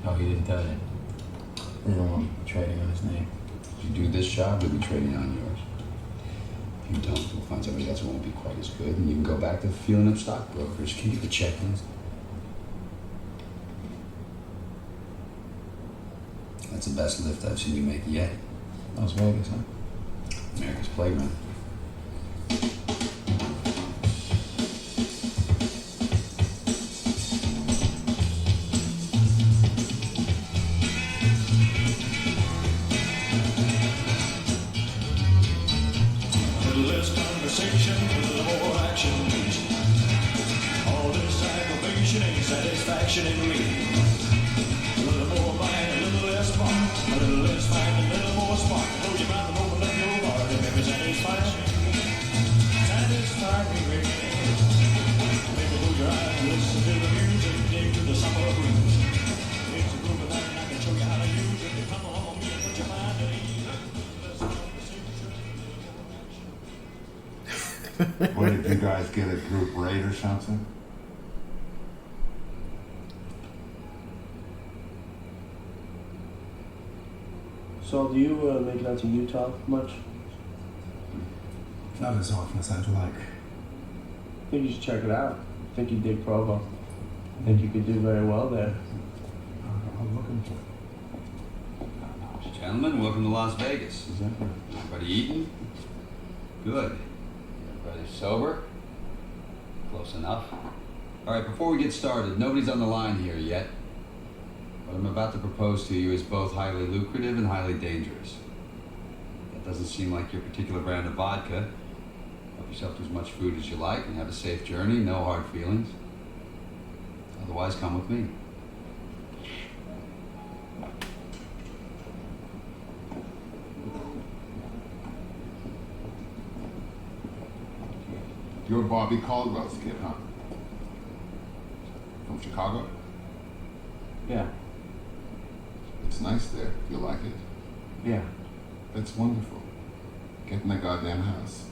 Oh, he didn't tell you. We don't want trading on his name. If you do this job, we'll be trading on yours. If you don't, we'll find somebody else who won't be quite as good, and you can go back to feeling up stockbrokers. Can you get the checklist? That's the best lift I've seen you make yet. Las Vegas, huh? America's playground. Satisfaction in me. A little more mind, a little less spark. A little less mind, a little more spark. Close your mouth and open up your heart. And every satisfaction, satisfy me. Maybe close your eyes and listen to the music. Dig to the summer breeze. It's a groove of that and I can show you how to use it. Come along with me and put your mind at ease. What, did you guys get a group rate or something? So, do you make it out to Utah much? Not as often as I'd like. I think you should check it out. I think you dig Provo. I think you could do very well there. I'm looking for it. Gentlemen, welcome to Las Vegas. Everybody eating? Good. Everybody sober? Close enough. All right, before we get started, nobody's on the line here yet. What I'm about to propose to you is both highly lucrative and highly dangerous. That doesn't seem like your particular brand of vodka. Help yourself to as much food as you like and have a safe journey, no hard feelings. Otherwise, come with me. You're Bobby Caldwell's kid, huh? From Chicago? Yeah. It's nice there. You like it? Yeah. That's wonderful. Get in that goddamn house.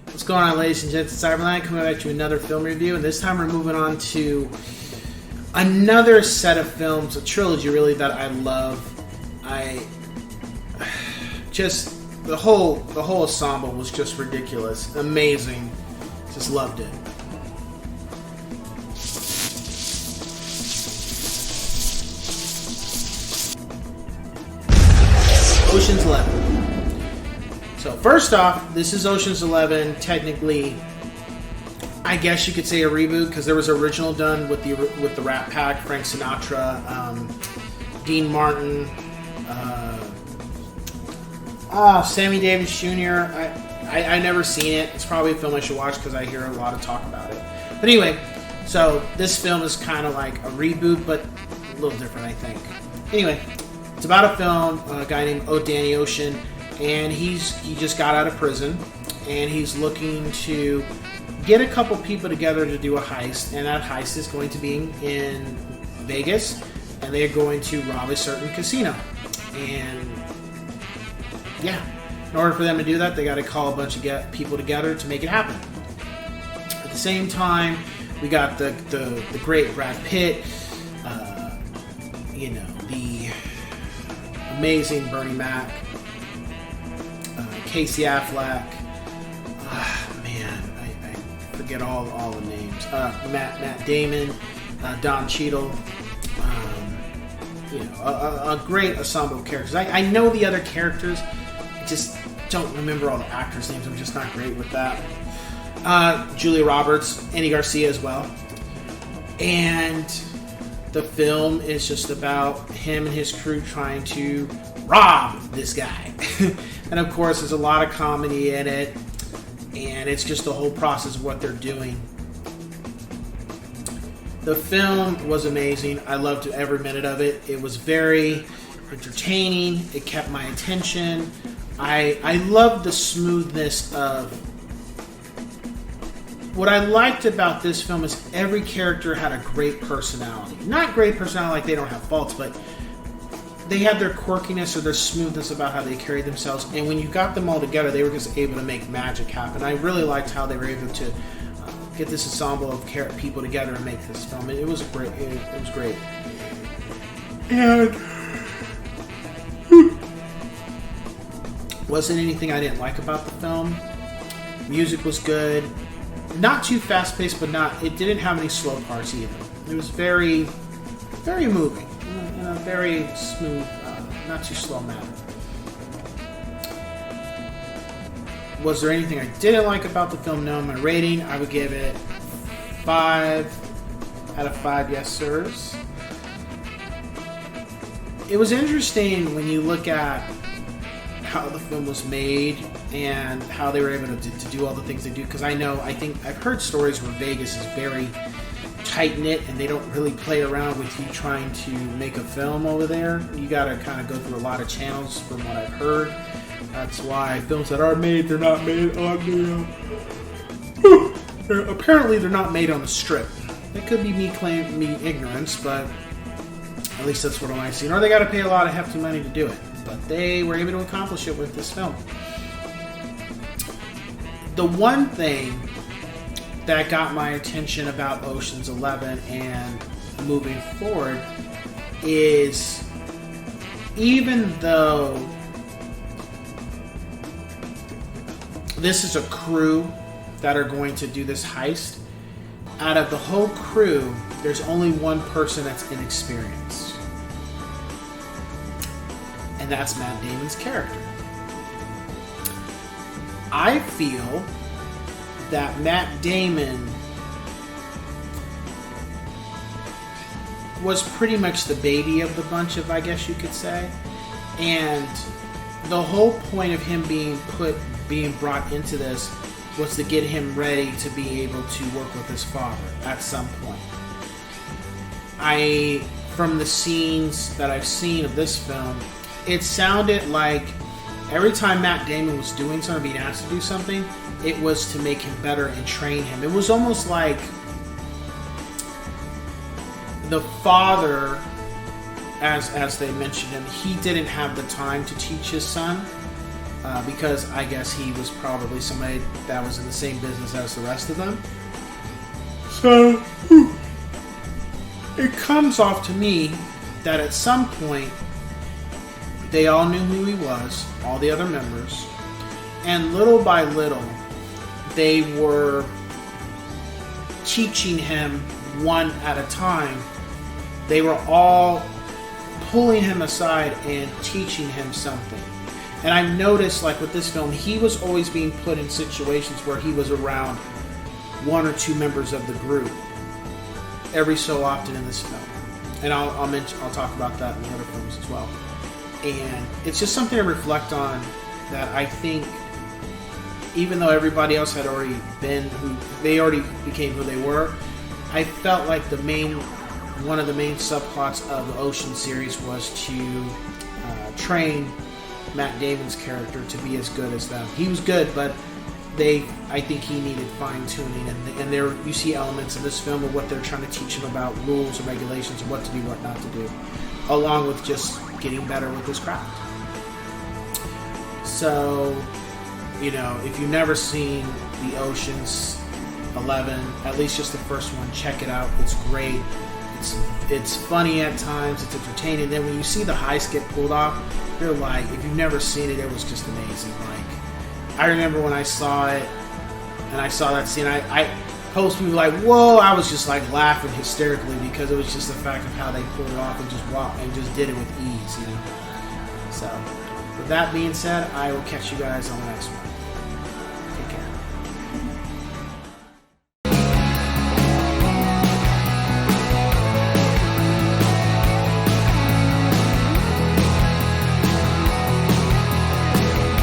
What's going on, ladies and gents? It's Cyberline coming back to another film review, and this time we're moving on to another set of films, a trilogy really that I love. I just the whole ensemble was just ridiculous, amazing, just loved it. Ocean's 11. So first off, this is Ocean's 11. Technically, I guess you could say a reboot because there was an original done with the Rat Pack, Frank Sinatra, Dean Martin, Sammy Davis Jr. I never seen it. It's probably a film I should watch because I hear a lot of talk about it. But anyway, so this film is kind of like a reboot, but a little different, I think. Anyway, it's about a film, a guy named Danny Ocean, and he just got out of prison, and he's looking to get a couple people together to do a heist, and that heist is going to be in Vegas, and they're going to rob a certain casino. And yeah, in order for them to do that, they got to call a bunch of people together to make it happen. At the same time, we got the great Brad Pitt, the amazing Bernie Mac, Casey Affleck, I forget all the names. Matt Damon, Don Cheadle, a great ensemble of characters. I know the other characters, I just don't remember all the actors' names. I'm just not great with that. Julia Roberts, Andy Garcia as well. And the film is just about him and his crew trying to rob this guy. And of course, there's a lot of comedy in it. And it's just the whole process of what they're doing. The film was amazing. I loved every minute of it. It was very entertaining. It kept my attention. I loved the smoothness of... What I liked about this film is every character had a great personality. Not great personality like they don't have faults, but they had their quirkiness or their smoothness about how they carried themselves. And when you got them all together, they were just able to make magic happen. I really liked how they were able to get this ensemble of people together and make this film. It was great. It was great. And wasn't anything I didn't like about the film. Music was good. Not too fast-paced, but it didn't have any slow parts either. It was very, very moving. In a very smooth, not too slow manner. Was there anything I didn't like about the film? No. My rating, I would give it 5 out of 5 yes sirs. It was interesting when you look at how the film was made and how they were able to do all the things they do. Because I've heard stories where Vegas is very tight-knit and they don't really play around with you trying to make a film over there. You got to kind of go through a lot of channels from what I've heard. That's why films that are made, they're not made on the... apparently they're not made on the Strip. That could be me ignorance, but at least that's what I've seen. Or they got to pay a lot of hefty money to do it. But they were able to accomplish it with this film. The one thing that got my attention about Ocean's 11 and moving forward is, even though this is a crew that are going to do this heist, out of the whole crew, there's only one person that's inexperienced. And that's Matt Damon's character. I feel that Matt Damon was pretty much the baby of the bunch, if I guess you could say. And the whole point of him being brought into this was to get him ready to be able to work with his father at some point. From the scenes that I've seen of this film, it sounded like every time Matt Damon was doing something, being asked to do something, it was to make him better and train him. It was almost like the father, as they mentioned him, he didn't have the time to teach his son because I guess he was probably somebody that was in the same business as the rest of them. So it comes off to me that at some point they all knew who he was, all the other members, and little by little they were teaching him one at a time. They were all pulling him aside and teaching him something. And I've noticed, like with this film, he was always being put in situations where he was around one or two members of the group every so often in this film. And I'll talk about that in the other films as well. And it's just something to reflect on, that I think even though everybody else had already they already became who they were, I felt like one of the main subplots of the Ocean series was to train Matt Damon's character to be as good as them. He was good, but I think he needed fine-tuning, and there you see elements in this film of what they're trying to teach him about rules and regulations and what to do, what not to do, along with just getting better with his craft. So, if you've never seen the Ocean's 11, at least just the first one, check it out. It's great. It's funny at times. It's entertaining. Then when you see the heist get pulled off, you're like, if you've never seen it, it was just amazing. Like, I remember when I saw it, and I saw that scene, post people like, whoa, I was just like laughing hysterically because it was just the fact of how they pulled it off and just walked and just did it with ease, you know. So, with that being said, I will catch you guys on the next one.